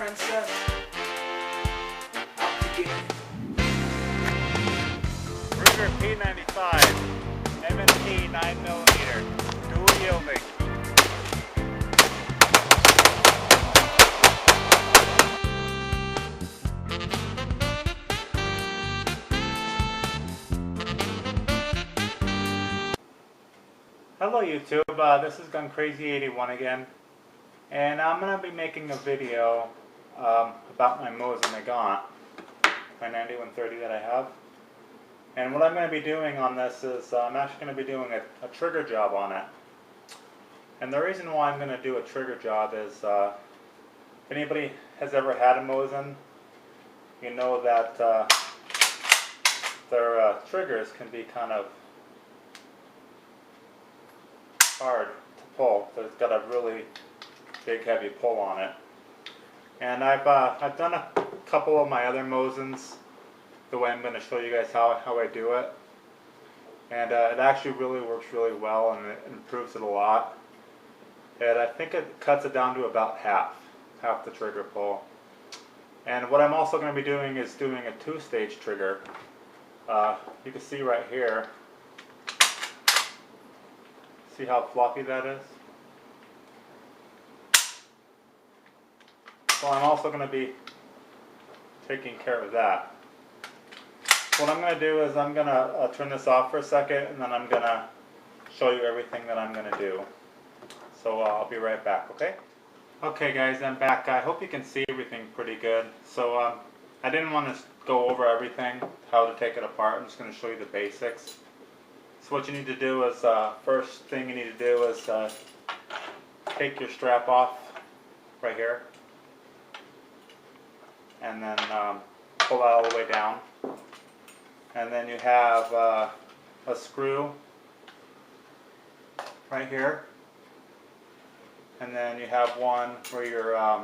princess. Out to get it. Ruger P95, M&P 9mm, dual yielding. Hello YouTube, this is Gun Crazy 81 again, and I'm going to be making a video about my Mosin Nagant, my 9130 that I have. And what I'm going to be doing on this is I'm actually going to be doing a trigger job on it. And the reason why I'm going to do a trigger job is if anybody has ever had a Mosin, you know that their triggers can be kind of hard to pull. So it's got a really big heavy pull on it. And I've done a couple of my other Mosins the way I'm going to show you guys how I do it. And it actually really works really well, and it improves it a lot. And I think it cuts it down to about half the trigger pull. And what I'm also going to be doing is doing a two-stage trigger. You can see right here. See how floppy that is? So I'm also going to be taking care of that. What I'm going to do is I'm going to turn this off for a second, and then I'm going to show you everything that I'm going to do. So I'll be right back, okay? Okay guys, I'm back. I hope you can see everything pretty good. So I didn't want to go over everything, how to take it apart. I'm just going to show you the basics. So what you need to do is, first thing you need to do is take your strap off right here, and then pull that all the way down. And then you have a screw right here, and then you have one where your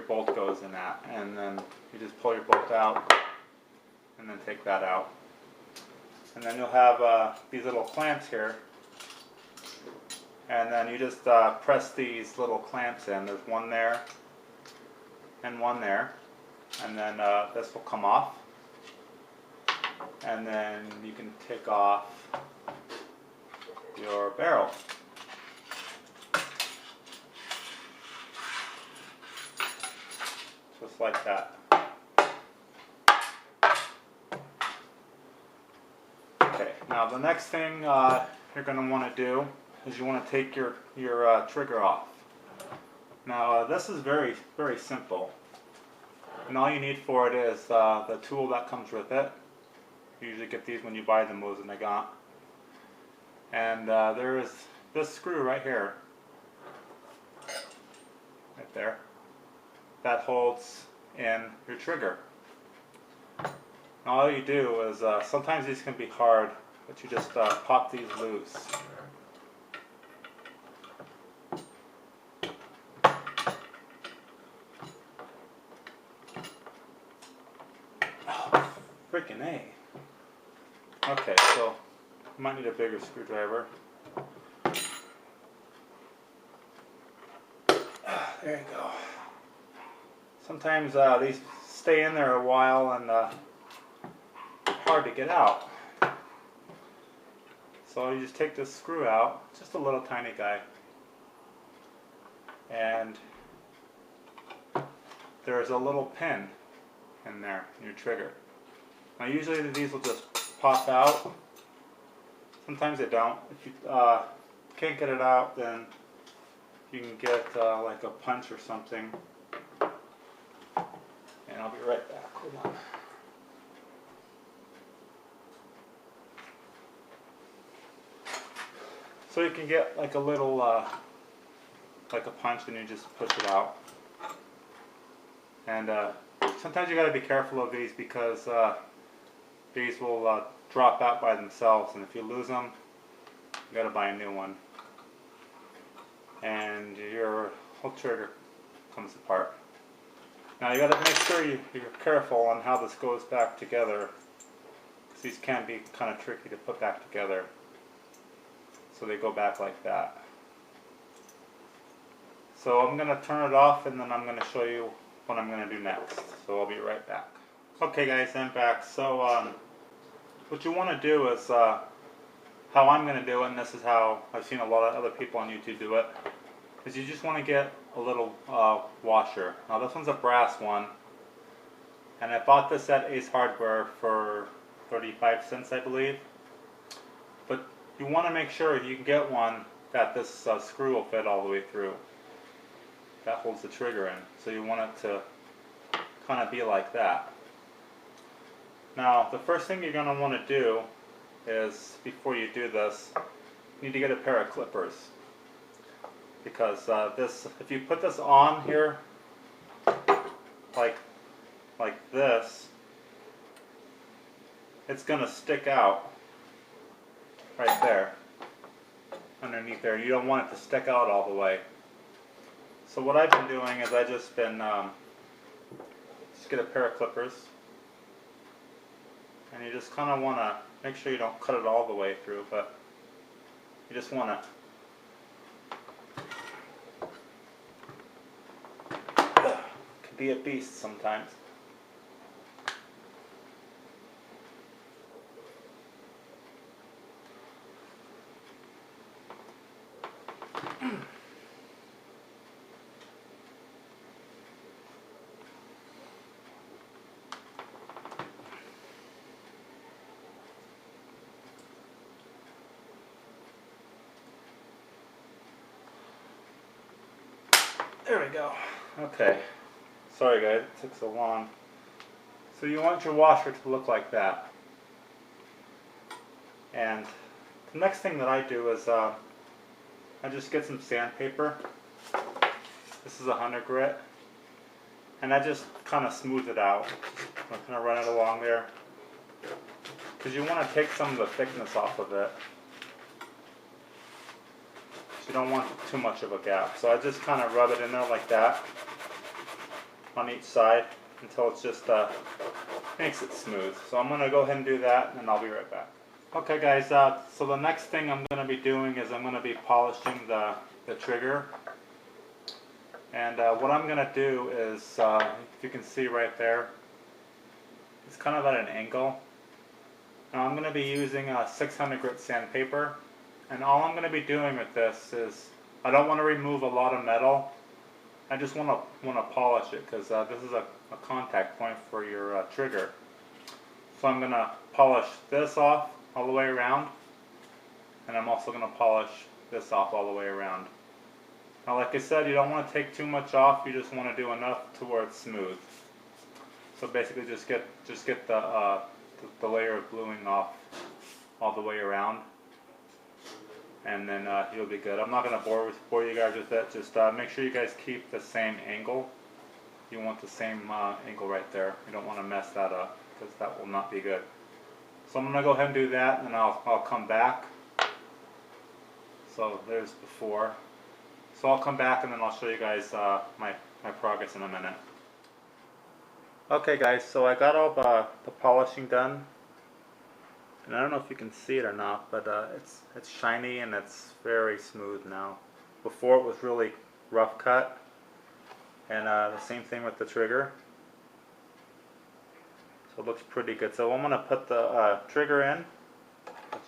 bolt goes in at, and then you just pull your bolt out, and then take that out. And then you'll have these little clamps here, and then you just press these little clamps in. There's one there and one there, and then this will come off, and then you can take off your barrel. Just like that. Okay, now the next thing you're going to want to do is you want to take your trigger off. Now this is very simple, and all you need for it is the tool that comes with it. You usually get these when you buy the Mosin Nagant. And there is this screw right here, right there, that holds in your trigger. All you do is, sometimes these can be hard, but you just pop these loose. Oh, freaking A. Okay, so you might need a bigger screwdriver. There you go. Sometimes these stay in there a while, and hard to get out. So you just take this screw out, just a little tiny guy, and there's a little pin in there in your trigger. Now usually these will just pop out. Sometimes they don't. If you can't get it out, then you can get like a punch or something. And I'll be right back. Hold on. So you can get like a little, like a punch, and you just push it out. And sometimes you got to be careful of these, because these will drop out by themselves, and if you lose them, you got to buy a new one. And your whole trigger comes apart. Now you got to make sure you're careful on how this goes back together, because these can be kind of tricky to put back together. So they go back like that. So I'm going to turn it off and then I'm going to show you what I'm going to do next. So I'll be right back. Okay guys, I'm back. So what you want to do is, how I'm going to do it, and this is how I've seen a lot of other people on YouTube do it, is you just want to get a little washer. Now this one's a brass one, and I bought this at Ace Hardware for 35 cents I believe. But you want to make sure you can get one that this screw will fit all the way through. That holds the trigger in. So you want it to kind of be like that. Now the first thing you're going to want to do is, before you do this, you need to get a pair of clippers. Because this, if you put this on here like this, it's going to stick out right there underneath there. You don't want it to stick out all the way. So what I've been doing is I've just been just get a pair of clippers, and you just kind of want to make sure you don't cut it all the way through, but you just want to. Can be a beast sometimes. There we go. Okay. Sorry guys, it took so long. So you want your washer to look like that. And the next thing that I do is I just get some sandpaper. This is a 100 grit. And I just kind of smooth it out. I'm going to run it along there. Because you want to take some of the thickness off of it. You don't want too much of a gap. So I just kind of rub it in there like that on each side until it's just makes it smooth. So I'm going to go ahead and do that and I'll be right back. Okay guys, so the next thing I'm going to be doing is I'm going to be polishing the trigger. And what I'm going to do is, if you can see right there, it's kind of at an angle. Now I'm going to be using 600 grit sandpaper. And all I'm going to be doing with this is, I don't want to remove a lot of metal. I just want to polish it, because this is a contact point for your trigger. So I'm going to polish this off all the way around, and I'm also going to polish this off all the way around. Now like I said, you don't want to take too much off, you just want to do enough to where it's smooth. So basically just get the layer of bluing off all the way around. And then you'll be good. I'm not going to bore you guys with that. Just make sure you guys keep the same angle. You want the same angle right there. You don't want to mess that up, because that will not be good. So I'm going to go ahead and do that, and then I'll come back. So there's before. So I'll come back and then I'll show you guys my progress in a minute. Okay guys, so I got all the polishing done. And I don't know if you can see it or not, but it's shiny and it's very smooth now. Before it was really rough cut. And the same thing with the trigger. So it looks pretty good. So I'm going to put the trigger in,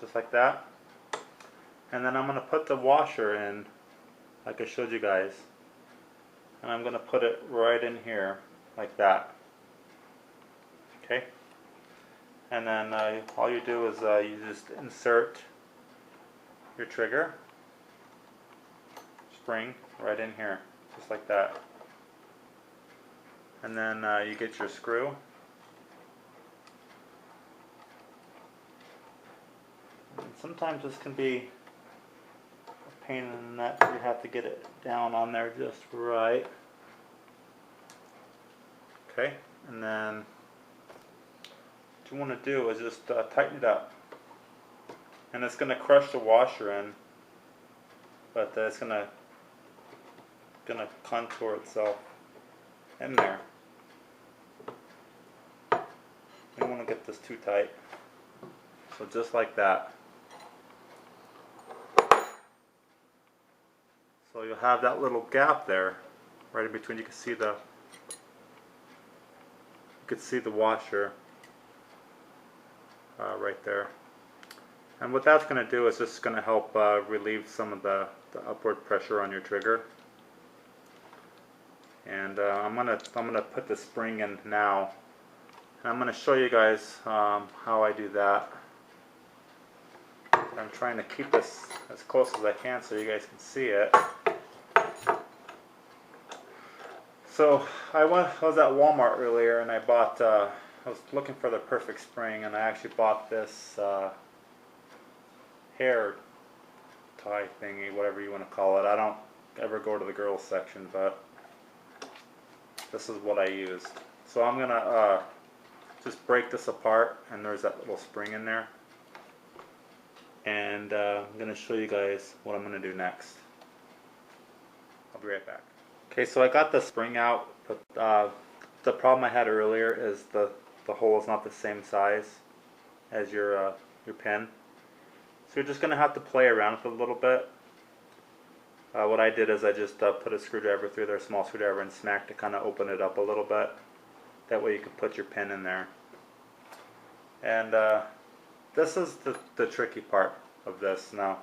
just like that. And then I'm going to put the washer in, like I showed you guys. And I'm going to put it right in here, like that. Okay? And then all you do is you just insert your trigger spring right in here, just like that. And then you get your screw. And sometimes this can be a pain in the neck. You have to get it down on there just right. Okay, and then what you want to do is just tighten it up, and it's going to crush the washer in, but it's going to contour itself in there. You don't want to get this too tight, so just like that. So you'll have that little gap there, right in between. You can see the washer right there. And what that's going to do is just going to help relieve some of the upward pressure on your trigger. And I'm gonna put the spring in now, and I'm gonna show you guys how I do that. I'm trying to keep this as close as I can so you guys can see it. So I was at Walmart earlier, and I was looking for the perfect spring, and I actually bought this hair tie thingy, whatever you want to call it. I don't ever go to the girls section, but this is what I used. So I'm gonna just break this apart, and there's that little spring in there. And I'm gonna show you guys what I'm gonna do next. I'll be right back. Okay, so I got the spring out, but the problem I had earlier is the hole is not the same size as your pin. So you're just gonna have to play around with it a little bit. What I did is I just put a screwdriver through there, a small screwdriver, and smacked to kind of open it up a little bit. That way you can put your pin in there. And this is the tricky part of this. Now,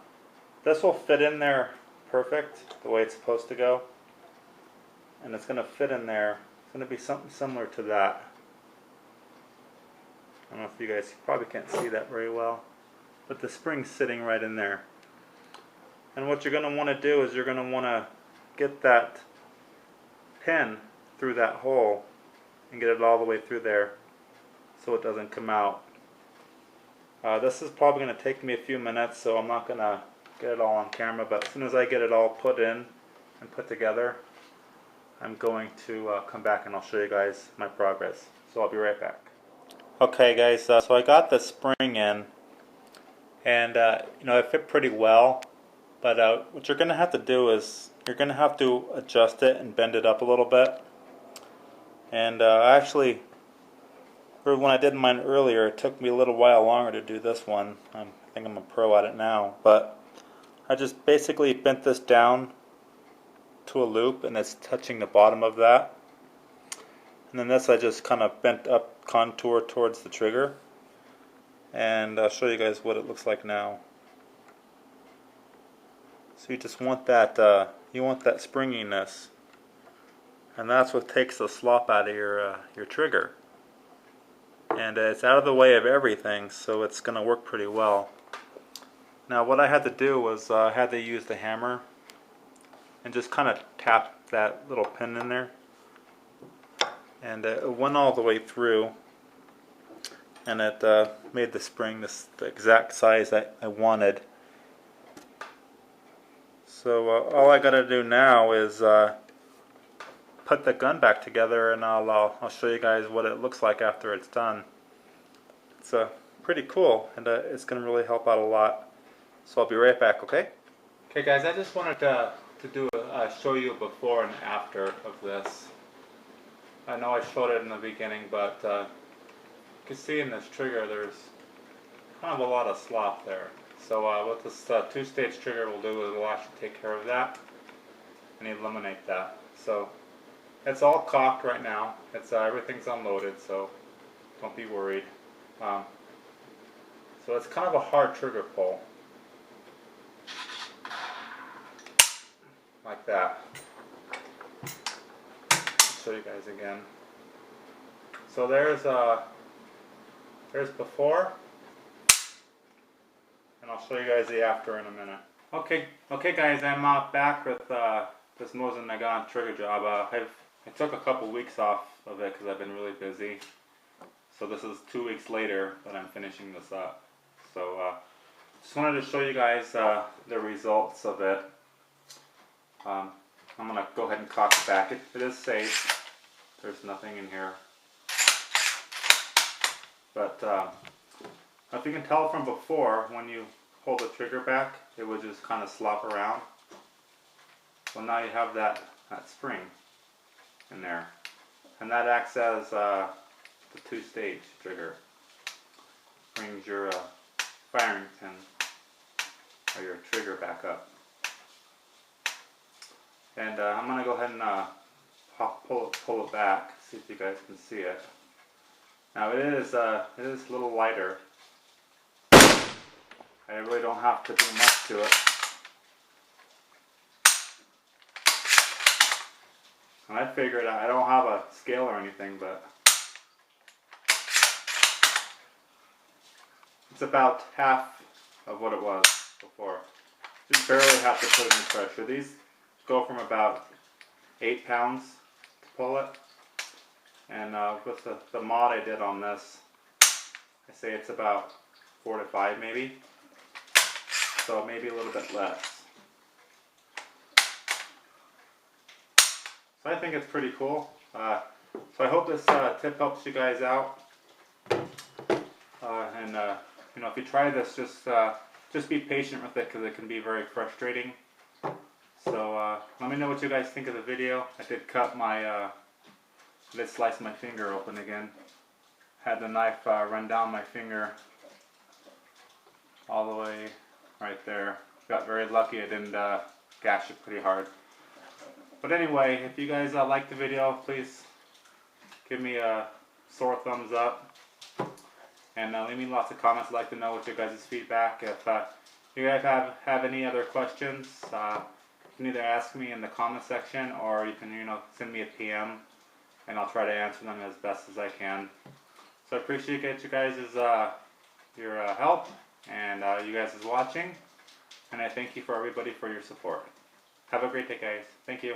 this will fit in there perfect, the way it's supposed to go. And it's going to fit in there. It's going to be something similar to that. I don't know if you guys probably can't see that very well, but the spring's sitting right in there. And what you're going to want to do is you're going to want to get that pin through that hole and get it all the way through there so it doesn't come out. This is probably going to take me a few minutes, so I'm not going to get it all on camera, but as soon as I get it all put in and put together, I'm going to come back and I'll show you guys my progress. So I'll be right back. Okay guys, so I got the spring in, and it fit pretty well. But what you're going to have to do is you're going to have to adjust it and bend it up a little bit. And actually, when I did mine earlier, it took me a little while longer to do this one. I think I'm a pro at it now. But I just basically bent this down to a loop, and it's touching the bottom of that. And then this I just kind of bent up, contour towards the trigger. And I'll show you guys what it looks like now. So you just want that, springiness, and that's what takes the slop out of your trigger. And it's out of the way of everything, so it's going to work pretty well. Now what I had to do was I had to use the hammer and just kind of tap that little pin in there, and it went all the way through, and it made the spring the exact size that I wanted. So all I gotta do now is put the gun back together, and I'll show you guys what it looks like after it's done. It's pretty cool, and it's gonna really help out a lot. So I'll be right back, okay? Okay guys, I just wanted to show you a before and after of this. I know I showed it in the beginning, but you can see in this trigger there's kind of a lot of slop there. So what this two-stage trigger will do is it will actually take care of that and eliminate that. So it's all cocked right now. It's everything's unloaded, so don't be worried. So it's kind of a hard trigger pull, like that. I'll show you guys again. So there's before. And I'll show you guys the after in a minute. Okay guys, I'm back with this Mosin Nagant trigger job. I took a couple weeks off of it because I've been really busy. So this is 2 weeks later that I'm finishing this up. So just wanted to show you guys the results of it. I'm going to go ahead and cock it back. It is safe. There's nothing in here. But if you can tell from before, when you pull the trigger back, it would just kind of slop around. Well, now you have that spring in there. And that acts as the two-stage trigger. Brings your firing pin or your trigger back up. And I'm going to go ahead and pull it back, see if you guys can see it. Now it is a little lighter. I really don't have to do much to it. And I figured I don't have a scale or anything, but it's about half of what it was before. Just barely have to put any pressure. These go from about 8 pounds to pull it. And with the mod I did on this, I say it's about 4 to 5 maybe. So maybe a little bit less. So I think it's pretty cool. So I hope this tip helps you guys out. And you know, if you try this, just be patient with it because it can be very frustrating. So let me know what you guys think of the video. I did cut my, did slice my finger open again. Had the knife run down my finger all the way right there. Got very lucky I didn't gash it pretty hard. But anyway, if you guys like the video, please give me a sore thumbs up. And leave me lots of comments. I'd like to know what your guys' feedback. If you guys have any other questions, you can either ask me in the comment section, or you can send me a PM, and I'll try to answer them as best as I can. So I appreciate you guys' your help, and you guys' watching, and I thank you for everybody for your support. Have a great day, guys. Thank you.